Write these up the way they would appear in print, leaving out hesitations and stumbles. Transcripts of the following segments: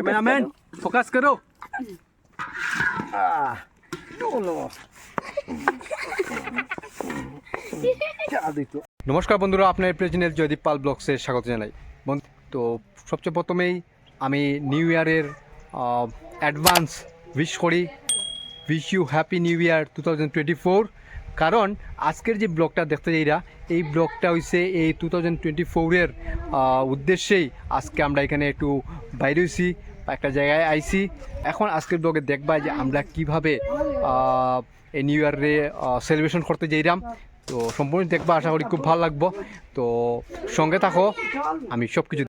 Cameraman focus करो। নমস্কার বন্ধুরা, আপনার প্রেজেন্টের জয়দীপ পাল ব্লগসে স্বাগত জানাই। তো সবচেয়ে প্রথমেই আমি নিউ ইয়ারের অ্যাডভান্স উইশ করি, wish you happy new year 2024। কারণ আজকের যে ব্লগটা দেখতে যাইরা, এই ব্লগটা হইছে এই 2024-এর উদ্দেশ্যেই আজকে আমরা এখানে একটু বাইরে হইছি, একটা জায়গায় আইছি। এখন আজকের ব্লগে দেখবা যে আমরা কীভাবে এই নিউ ইয়ারে সেলিব্রেশন করতে যাইরাম। তো সম্পূর্ণ দেখবা, আশা করি খুব ভালো লাগবো। তো সঙ্গে থাকো, আমি সব কিছু।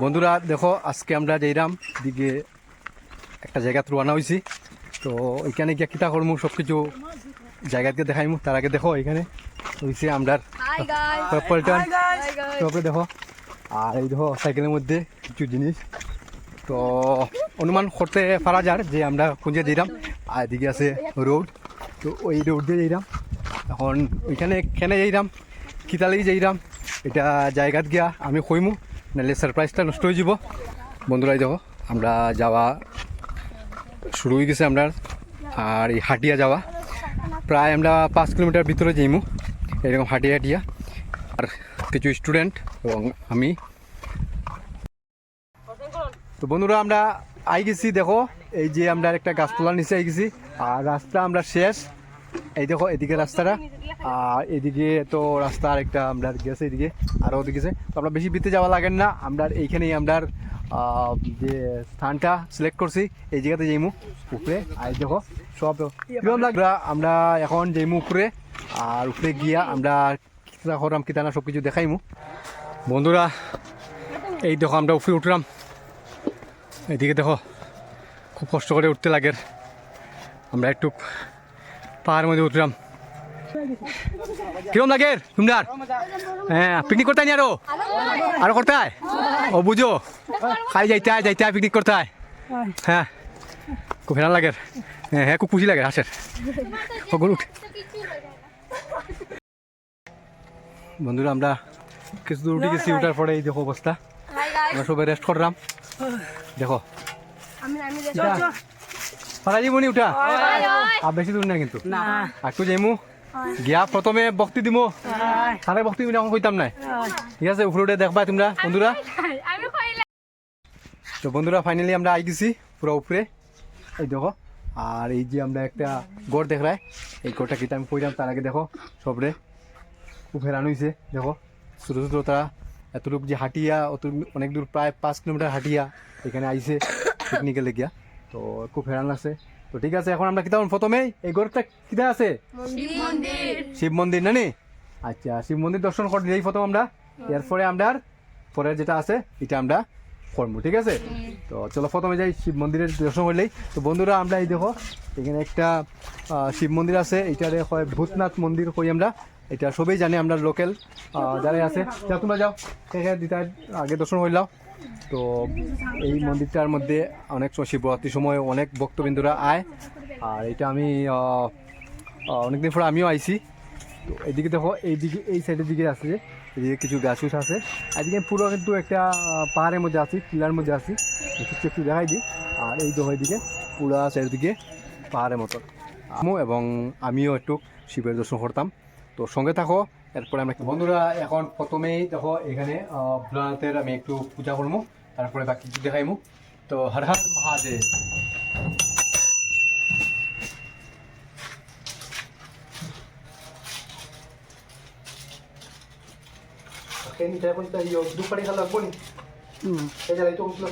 বন্ধুরা দেখো, আজকে আমরা যাইরাম দিকে একটা জায়গাতে রওনা হয়েছি। তো এখানে গিয়ে কিতা করবো সব কিছু জায়গাকে দেখাইমু। তার আগে দেখো এখানে হয়েছে আমরা পল্টন, তারপরে দেখো আর এই দেখো সাইকেলের মধ্যে কিছু জিনিস। তো অনুমান করতে পারা যায় যে আমরা কোন জায়গায় যাইরাম। আর এদিকে আছে রোড, তো ওই রোড দিয়ে যাইরাম। এখন ওইখানে কেনে যাইরাম, কিতালেই যাইরাম, এটা জায়গাত গিয়া আমি কইমু, নাহলে সারপ্রাইজটা নষ্ট হয়ে যাব। বন্ধুরাই দেখো আমরা যাওয়া শুরু হয়ে গেছে আমরা। আর এই হাটিয়া যাওয়া প্রায় আমরা 5 কিলোমিটার ভিতরে যাইমু, এরকম হাটিয়া হাটিয়া। আর কিছু স্টুডেন্ট এবং আমি। তো বন্ধুরা আমরা আই গেছি, দেখো এই যে আমরা একটা গাছতলার নিচে আই গেছি। আর রাস্তা আমরা শেষ, এই দেখো এদিকে রাস্তাটা। আর এদিকে তো রাস্তা আরেকটা আমরা গেছে, এদিকে আরও ওদিকে গেছে। তো আমরা বেশি ভিতরে যাওয়া লাগেন না, আমরা এইখানেই আমরা যে স্থানটা সিলেক্ট করছি এই জায়গাতে যাইমু উপরে। আর দেখো সব কিরকম লাগবে। আমরা এখন যাইমু উপরে, আর উপরে গিয়া আমরা কিতা করাম কিতা না সব কিছু দেখাইমু। বন্ধুরা এই দেখো আমরা উপরে উঠলাম, এদিকে দেখো খুব কষ্ট করে উঠতে লাগে। আমরা একটু পাহাড়ের মধ্যে উঠলাম। কিরম লাগে তোমরা? হ্যাঁ, পিকনিক করতে নি আরো করতে হয় ও বুঝো, খালি যাইতে হয় পিকনিক করতে হয়। হ্যাঁ খুব হেরান লাগে, হ্যাঁ খুব খুশি লাগে হাসের। বন্ধুরা আমরা কিছু দূর উঠে গেছি, উঠার পরে এই দেখো অবস্থা। আমরা সবাই রেস্ট করলাম, দেখো পারা যাবো নি উঠা। আর বেশি দূর না কিন্তু, একটু যাইমু গিয়া প্রথমে বক্তি দিমু, সারে বক্তি দিম এখন কইতাম নাই, ঠিক আছে? উপরে দেখবা তোমরা বন্ধুরা। তো বন্ধুরা ফাইনালি আমরা আই গেছি পুরো উপরে, এই দেখো। আর এই যে আমরা একটা গড় দেখলায়, এই গড়টা কিতা আমি কইলাম তার আগে দেখো সবরে খুব হেরান হয়েছে। দেখো ছোটো ছোটো তারা এতটুকু যে হাটিয়া, অত অনেক দূর প্রায় 5 কিলোমিটার হাটিয়া এখানে আইছে পিকনিকে লেগিয়া। তো খুব হেরান লাগছে। তো ঠিক আছে, এখন আমরা কিতা প্রথমেই এই গড়টা কিতা আছে শিব মন্দির নানি। আচ্ছা, শিব মন্দির দর্শন করে দিই প্রথম আমরা, এরপরে আমরা পরে যেটা আছে এটা আমরা করবো, ঠিক আছে? তো চলো প্রথমে যাই শিব মন্দিরের দর্শন করলেই। তো বন্ধুরা আমরা এই দেখো এখানে একটা শিব মন্দির আছে, এটারে হয় ভূতনাথ মন্দির কই আমরা, এটা সবাই জানে আমরা লোকাল যারাই আছে। যাও তোমরা যাও দিতার আগে দর্শন করলাম। তো এই মন্দিরটার মধ্যে অনেক শিবরাত্রির সময় অনেক ভক্তবৃন্দরা আয়। আর এটা আমি অনেকদিন পরে আমিও আইছি। তো এদিকে দেখো এইদিকে এই সাইডের দিকে আছে, এদিকে কিছু গাছ উছ আছে। এদিকে পুরো কিন্তু একটা পাহাড়ের মধ্যে আছি, টিলার মধ্যে আছি, একটু দেখাই দিই। আর এই দেখো এইদিকে পুরা চারিদিকে পাহাড়ের মতো। এবং আমিও একটু শিবের দর্শন করতাম। তো সঙ্গে থাকো, এরপরে আমরা বন্ধুরা এখন প্রথমেই দেখো এখানে ভোলানাথের আমি একটু পূজা করবো, তারপরে বাকি কিছু দেখাইমু। তো হর হর মহাদেব। দুপারি খেলা লাগবো নি, তো উঠলো।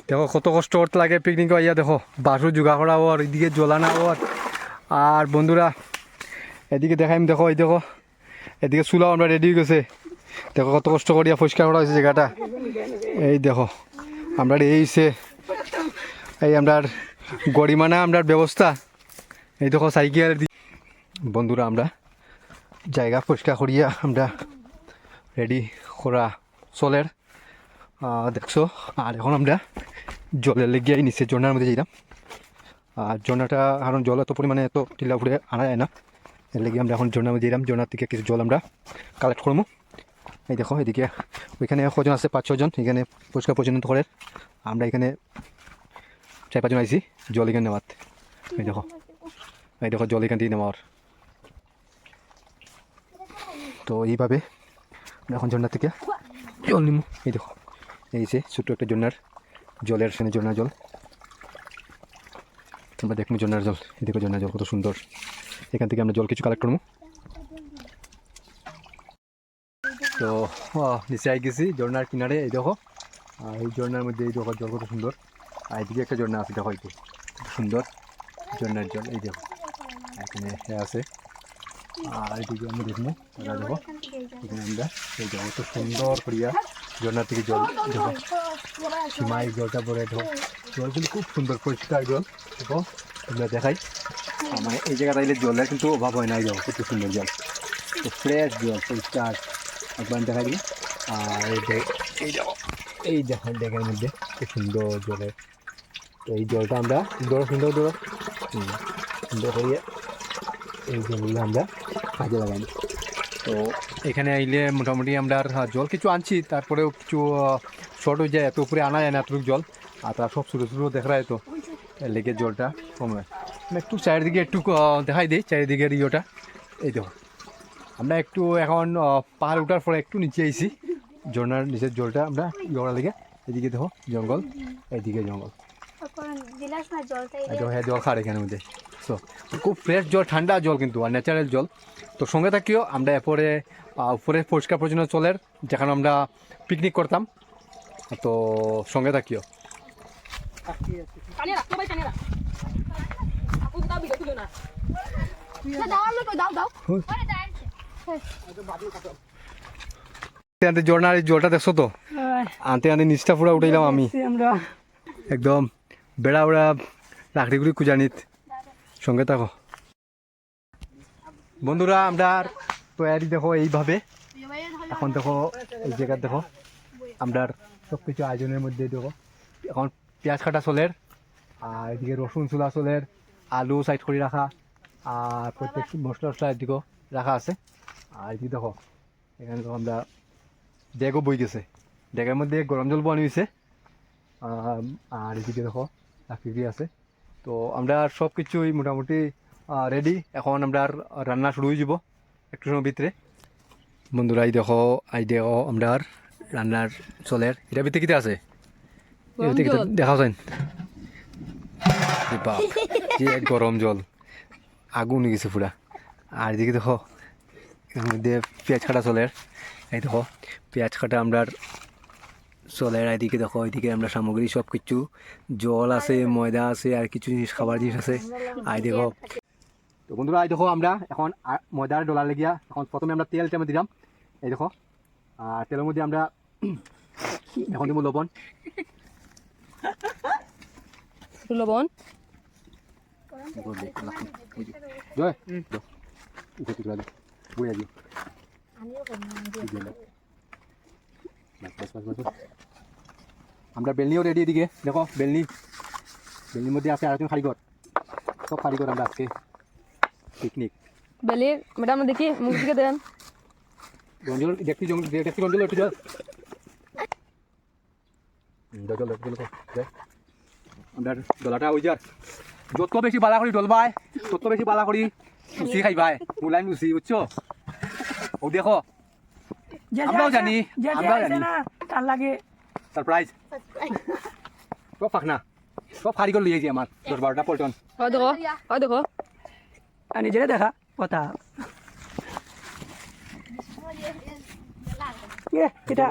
দেখো কত কষ্ট করতে লাগে পিকনিক আইয়া, দেখো বাসু জোগাড় করা ওর, এদিকে জ্বলানা ওর। আর বন্ধুরা এদিকে দেখাইম, দেখো এই দেখো এদিকে চুলাও আমরা রেডি হয়ে গেছে। দেখো কত কষ্ট করিয়া পরিষ্কার করা হয়েছে জায়গাটা। এই দেখো আমরা এইছে এই আমরা গড়িমানা আমরা ব্যবস্থা। এই দেখো সাইকেল। বন্ধুরা আমরা জায়গা পরিষ্কার করিয়া আমরা রেডি করা চলের, দেখছো। আর এখন আমরা জলের লেগে নিচে ঝর্নার মধ্যে যাইলাম। আর ঝর্নাটা কারণ জল এত পরিমাণে এত টিলা ফুটে আনা যায় না, এর লেগে আমরা এখন ঝর্নার মধ্যে যাইলাম। ঝর্নার থেকে কিছু জল আমরা কালেক্ট করবো। এই দেখো এদিকে ওইখানে কজন আছে, 5-6 জন এখানে পরিষ্কার পরিচ্ছন্ন করে। আমরা এখানে 4-5 জন আইছি জল এখানে নেওয়ার। এই দেখো জল এখান থেকে নেওয়ার। তো এইভাবে আমরা এখন ঝর্নার থেকে জল নিব। এই দেখো এই যে ছোট্ট একটা ঝর্নার জলের সেনে ঝর্নার জল আমরা দেখবো। ঝর্নার জল, এই দেখো ঝর্নার জল কত সুন্দর। এখান থেকে আমরা জল কিছু কালেক্ট করবো। তো নিচে আই গেছি ঝর্নার কিনারে। এই দেখো এই ঝর্নার মধ্যে এই দেখো জল কত সুন্দর। আর এদিকে একটা ঝর্না আছে, দেখো এই তো সুন্দর ঝর্নার জল। এই দেখো এখানে আছে। আর এদিকে আমরা দেখবো, দেখো এখানে আমরা এই দেখো কত সুন্দর করিয়া ঝর্নার থেকে জল। দেখো সীমাই জলটা পরে, দেখো জল কিন্তু খুব সুন্দর পরিষ্কার জল। দেখো আমরা দেখাই, আমার এই জায়গাটা এলে জলের কিন্তু অভাব হয় না। এই দেখো কত সুন্দর জল, ফ্রেশ জল পরিষ্কার একবার দেখাই দিল। আর এই দেখো ডেকের মধ্যে খুব সুন্দর জলের। তো এই জলটা আমরা সুন্দর করিয়ে এই জলগুলো আমরা কাজে লাগাই। তো এখানে আইলে মোটামুটি আমরা জল কিছু আনছি, তারপরেও কিছু শর্ট হয়ে যায়, এত উপরে আনা যায় না এতটুকু জল। আর তারা সব ছোটো ছোটো দেখা যায়, তো লেকের জলটা কম হয়। একটু চারিদিকে একটু দেখাই দিই চারিদিকের ইয়েটা। এই দেখো আমরা একটু এখন পাহাড় ওঠার পরে একটু নিচে আইছি, ঝর্নার নিচের জলটা আমরা ইয়ে লেগে। এদিকে দেখো জঙ্গল, এইদিকে জঙ্গল, হ্যাঁ জল খার এখানের মধ্যে। সো খুব ফ্রেশ জল, ঠান্ডা জল কিন্তু, আর ন্যাচারাল জল। তো সঙ্গে থাকিও আমরা এরপরে উপরে পরিষ্কার পরিচ্ছন্ন জলের যেখানে আমরা পিকনিক করতাম, তো সঙ্গে থাকিও। ঝর্নার জলটা দেখছো তো, আনতে নিচটা পুরা উঠাইলাম আমি একদম বেড়া বেড়া লাকড়িগুড়ি কুজানিত। সঙ্গে থাকো বন্ধুরা। আমরা তৈরি দেখো এইভাবে। এখন দেখো এই জায়গা দেখো আমরা সব কিছু আয়োজনের মধ্যে দেখো এখন পেঁয়াজ কাটা চলের, আর এদিকে রসুন চুলা চলের, আলু সাইড করে রাখা, আর প্রত্যেক মশলা টসলা এদিকেও রাখা আছে। আর এদিকে দেখো এখানে তো আমরা ডেগও বই গেছে, ডেগের মধ্যে গরম জল বনি হয়েছে। আর এদিকে দেখো লাকড়ি আছে। তো আমরা সব কিছুই মোটামুটি রেডি। এখন আমরা রান্না শুরু হয়ে যাব একটু সময় ভিতরে। বন্ধুরা এই দেখো আমরা রান্নার চলের। এটা ভিতরে কিতে আছে দেখা যায়, গরম জল আগুন হয়ে গেছে পুরা। আর এদিকে দেখো এর মধ্যে পেঁয়াজ কাটা চলের। এই দেখো পেঁয়াজ কাটা আমরা চলের। এদিকে দেখো এদিকে আমরা সামগ্রী সব কিছু, জল আছে, ময়দা আছে, আর কিছু জিনিস খাবার জিনিস আছে। আই দেখো তো বন্ধুরা এই দেখো আমরা এখন ময়দার ডলার লেগিয়া এখন প্রথমে আমরা তেল টেমে দিলাম। এই দেখো আর তেলের মধ্যে আমরা এখন দিব লবণ। আমরা বেলনিও রেডি। এদিকে দেখো বেলনির মধ্যে আছে আরেকজন কারিগর, সব কারিগর আমরা আজকে পিকনিক। বেলি ম্যাডাম দেখি মুখ দিকে দেন। গঞ্জল দেখতে গঞ্জল একটু জল আমরা ডলাটা ওই যার যত বেশি বালা করি ডলবাই, তত বেশি বালা করি লুচি খাইবাই, মুলাইম লুচি বুঝছো। ও দেখো আমরাও জানি তার লাগে সারপ্রাইজ সব ফাঁকনা, সব কারিগর লিয়েছি আমার 10-12টা পল্টন। দেখো নিজেরা দেখা কথা এটা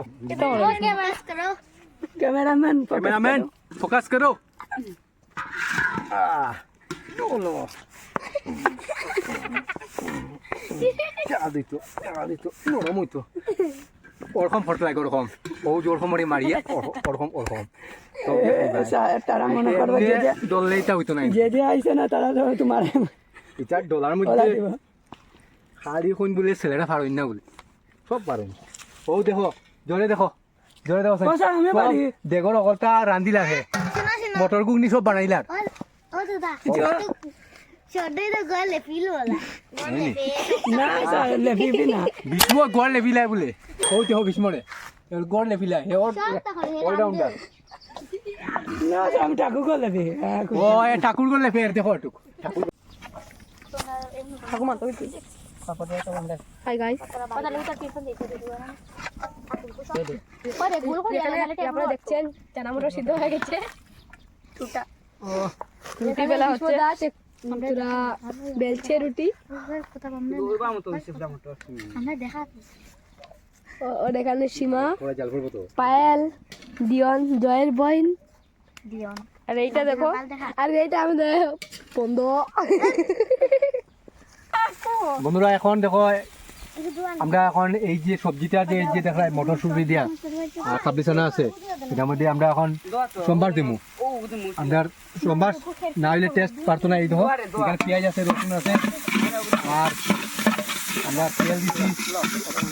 कैमरामैन कैमरामैन फोकस करो लो নরম হইতো ওরকম ফটো লাগে ওরকম ও যে ওরকম মারিয়া ওরকম তো তারা মনে করবে যে ডললে এটা হইতো না যে আইছে না তারা তো তোমার এটা ডলার মধ্যে খালি কোন বলে ছেলেটা পারেন না বলে সব পারেন ও দেখো জোরে দেখো কোসা আমি পারি দেখো অকলটা রান্ধি লাগে মটর ঘুগনি সব বানাইলার ও দাদা छोटे तो गले फील होला না স্যার লেফি না বিষ্ণু গড় লেভিলাই বলে ও দেখো বিষ্ণুরে গড় লেভিলাই হে অলরাউন্ডার না স্যার আমি ঠাকুর করে লেফি ও এ ঠাকুর গড় লেফি দেখো একটু ঠাকুমা তো হাই গাইস पता लगता टिफिन देते दिया ना আপনারা দেখছেন চানা মটর সিদ্ধ হয়ে গেছে टूटा রুটি বেলা হচ্ছে তোরা বেলছে রুটি কথা বলনা আমরা দেখা ওর এখানে সীমা ওরা জাল করব তো পায়েল দিয়ন জয়ের বইন দিয়ন আর এইটা দেখো আর এইটা আমি বন্ধ বন্ধুরা এখন দেখো আমরা এখন এই যে সবজিটা যে দেখায় মটরশুঁটি দিয়া কাবলিছানা আছে এটার মধ্যে আমরা এখন সোমবার দিমু আমরা সোমবার না হইলে টেস্ট পারতো না এই দেখো এখানে পেঁয়াজ আছে রসুন আছে আর আমরা তেল দিচ্ছি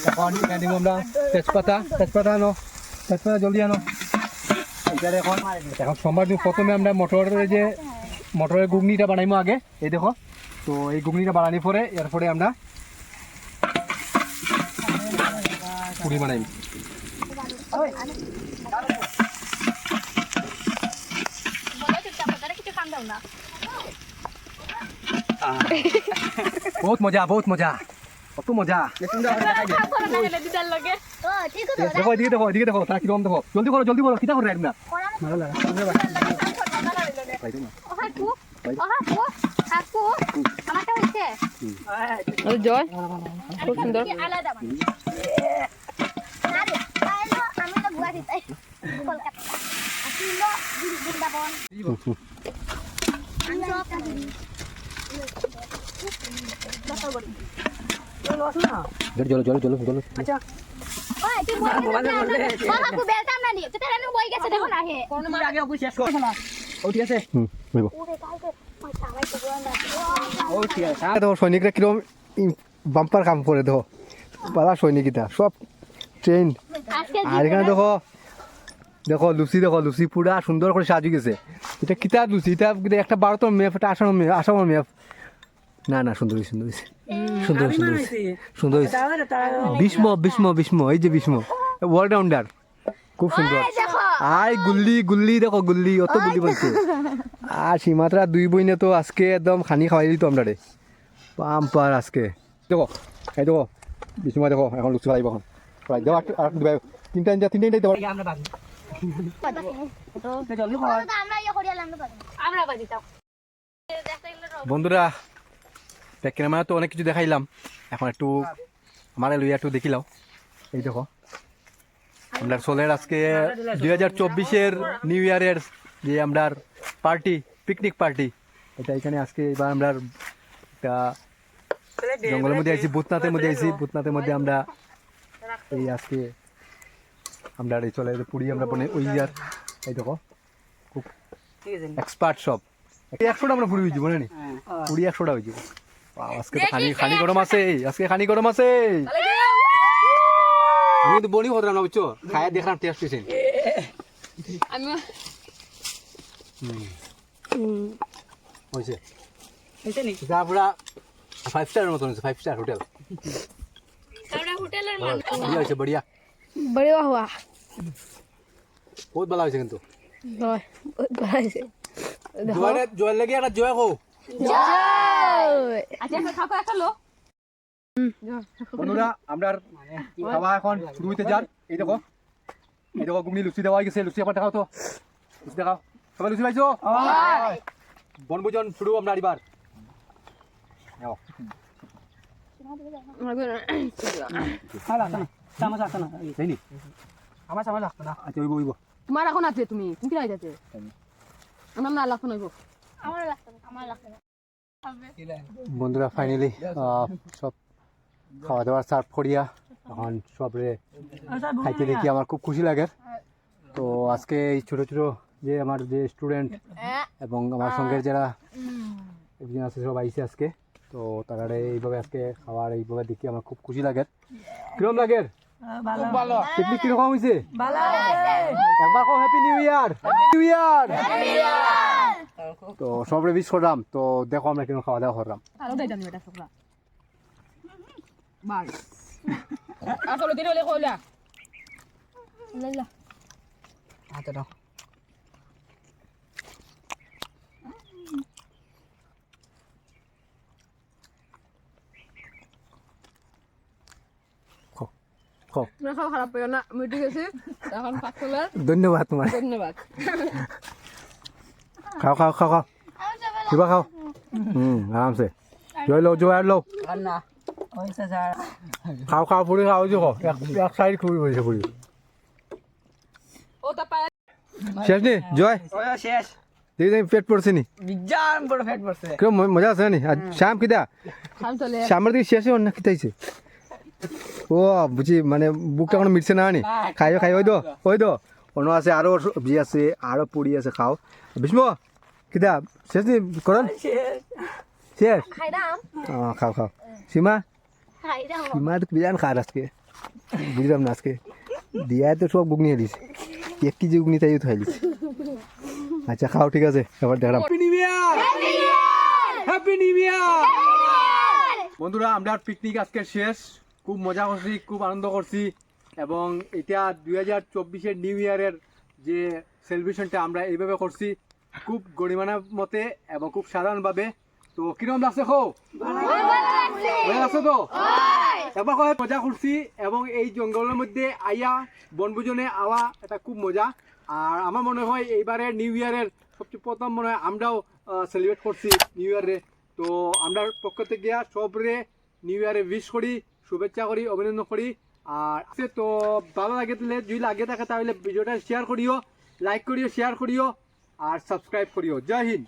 এখন এখানে দিব আমরা তেজপাতা জলদি আনো এটারে এখন সোমবার দিন প্রথমে আমরা মটরের ঘুগনিটা বানাইমো আগে এই দেখো তো এই ঘুগনিটা বানানোর পরে এরপরে আমরা পুরি বানাইম বহুত মজা কত মজা ও ঠিক আছে দেখো এদিকে দেখো তারা কিরকম দেখো জলদি করো কিতা করে রাখনা আমারটা হচ্ছে জয় খুব সুন্দর আলাদা আরে আইলো আমি তো গুয়াহাটি তাই কলকাতা আসিলো বৃন্দাবন আমি সব জল আচ্ছা ওই তুই বাবা কো বেলতাম না নিয়ে তেরা নে বই গেছে দেখো না হে কোন আগে ওকে শেষ কর ও ঠিক আছে বইব ওরে কালকে পয়সা আলাই তো না ও ঠিক আছে দেখো সৈনিকরা কিরকম বাম্পার কাম করে দেখো পালা সৈনিকিটা সব ট্রেন আজকে আর এখানে দেখো লুচি পুরা সুন্দর করে সাজু গেছে এটা কিতা লুচি এটা একটা ভারতের ম্যাপ এটা আসামের ম্যাপ না সুন্দর হয়েছে ভীষ্ম এই যে ভীষ্ম অলরাউন্ডার খুব সুন্দর আর গুল্লি দেখো অত গুল্লি বলছে আর সীমাত্রা দুই বইনে তো আজকে একদম খানি খাওয়াই দিত আমরা রে পাম্পার আজকে দেখো ভীষ্মা দেখো এখন লুচি খাইব এখন দেওয়া আর তিনটা দেওয়া আমরা বাকি জলদি কর আমরা ইয়া করিয়ালাম না আমরা বাজিতাম বন্ধুরা ক্যামেরা তো অনেক কিছু দেখাইলাম এখন একটু আমার লইয়া একটু দেখিলাম এই দেখো আমরা সোলের আজকে 2024-এর নিউ ইয়ারের যে আমরা পিকনিক পার্টি এটা এখানে আজকে এবার আমরা একটা জঙ্গলের মধ্যে আইছি ভূতনাথের মধ্যে আমরা এই আজকে আমরা এই চলে পুরি আমরা বনে ওই ইয়ার এই দেখো খুব এক্সপার্ট সব 100টা আমরা পুরি হয়েছি মনে নি পুরি 100টা হয়েছে আজকে তো খানি গরম আছে আমি তো বনি হতো না বুঝছো খায়া দেখার টেস্ট হয়েছে আমি হয়েছে হইছে নি তারপরে 5 স্টার মতন হয়েছে 5 স্টার হোটেল হোটেলের बढ़िया হয়েছে बढ़िया बढ़िया हुआ বহুত ভালো হয়েছে কিন্তু बहुत बड़ा है জয়ের লেগে একটা জয় হো আচ্ছা খাবো একটা লো বন্ধুরা আমরা খাওয়া এখন শুরু হইতে যান এই দেখো ঘুগনি লুচি দেওয়া হয়ে গেছে লুচি একবার দেখাও তো লুচি দেখাও সবাই লুচি পাইছো বনভোজন শুরু আমরা এবার হালা না চামচ আছে না তাই নি আমার চামচ লাগতো না আচ্ছা ওইব তোমার এখন আছে তুমি কি রাইতে আমার না লাগতো নইব আমার লাগতো না আমার লাগতো না বন্ধুরা ফাইনালি সব খাওয়া দাওয়ার সার্ভ করিয়া এখন সবরে খাইতে দেখি আমার খুব খুশি লাগে। তো আজকে এই ছোটো ছোটো যে আমার যে স্টুডেন্ট এবং আমার সঙ্গে যারা একজন আছে সব আইসে আজকে, তো তারা এইভাবে আজকে খাওয়ার এইভাবে দেখি আমার খুব খুশি লাগে। কিরকম লাগে পিকনিক কিরকম হয়েছে? একবার কো happy new year, new year. তো সবরে উইশ করলাম। তো দেখো আমরা কিরকম খাওয়া দাওয়া করলাম। আরো দেই জানি এটা সকলা বাই আসলে দিলে হলে কইলা লাইলা আচ্ছা দাও না খাওয়া খারাপ পেও না আমি ঠিক আছে এখন পাকলার ধন্যবাদ তোমার, ধন্যবাদ খাও খাও খাও খাও কিবা খাও আরামসে জয় লো জয় লো আর না হইছে স্যার খাও খাও পুরি খাও যে এক সাইড খুবই বসে পুরি ও তা পায় শেষ নি জয় ও শেষ দেখি দেখি পেট পড়ছে নি বিজান বড় ফ্যাট পড়ছে কিরম মজা আছে নি আর শ্যাম কিদা খাম চলে শ্যামের দিকে শেষে অন্য কিতাইছে ও বুঝি মানে বুকটা কোনো মিটছে না নি খাইও খাই ওই দো অন্য আছে আরো সবজি আছে আরো পুরি আছে খাও ভীষ্ম কিদা শেষ নি করন শেষ শেষ খাইরাম খাও খাও সীমা খাইরাম সীমা তো বিরান খার আজকে বুঝলাম না আজকে দিয়া তো সব গুগনি হেলিস 1 কেজি গুগনি তাই তো হেলিস আচ্ছা খাও ঠিক আছে এবার দেখলাম happy new year happy new ইয়ার বন্ধুরা আমরা পিকনিক আজকে শেষ, খুব মজা করছি, খুব আনন্দ করছি এবং এটা 2024-এর নিউ ইয়ারের যে সেলিব্রেশনটা আমরা এইভাবে করছি খুব গরিমানা মতে এবং খুব সাধারণভাবে। তো কিরকম লাগছে খো ভালো লাগছে তো একবার কয় মজা করছি এবং এই জঙ্গলের মধ্যে আইয়া বনভোজনে আওয়া এটা খুব মজা। আর আমার মনে হয় এইবারের নিউ ইয়ারের সবচেয়ে প্রথম মনে হয় আমরাও সেলিব্রেট করছি নিউ ইয়ারে। তো আমরা পক্ষ থেকে সবরে নিউ ইয়ারে উইশ করি, শুভেচ্ছা করি, অভিনন্দন করি। আর তো ভালো লাগে তাহলে যদি লাগে থাকে তাহলে ভিডিওটা শেয়ার করিও, লাইক করিও, শেয়ার করিও আর সাবস্ক্রাইব করিও। জয় হিন্দ।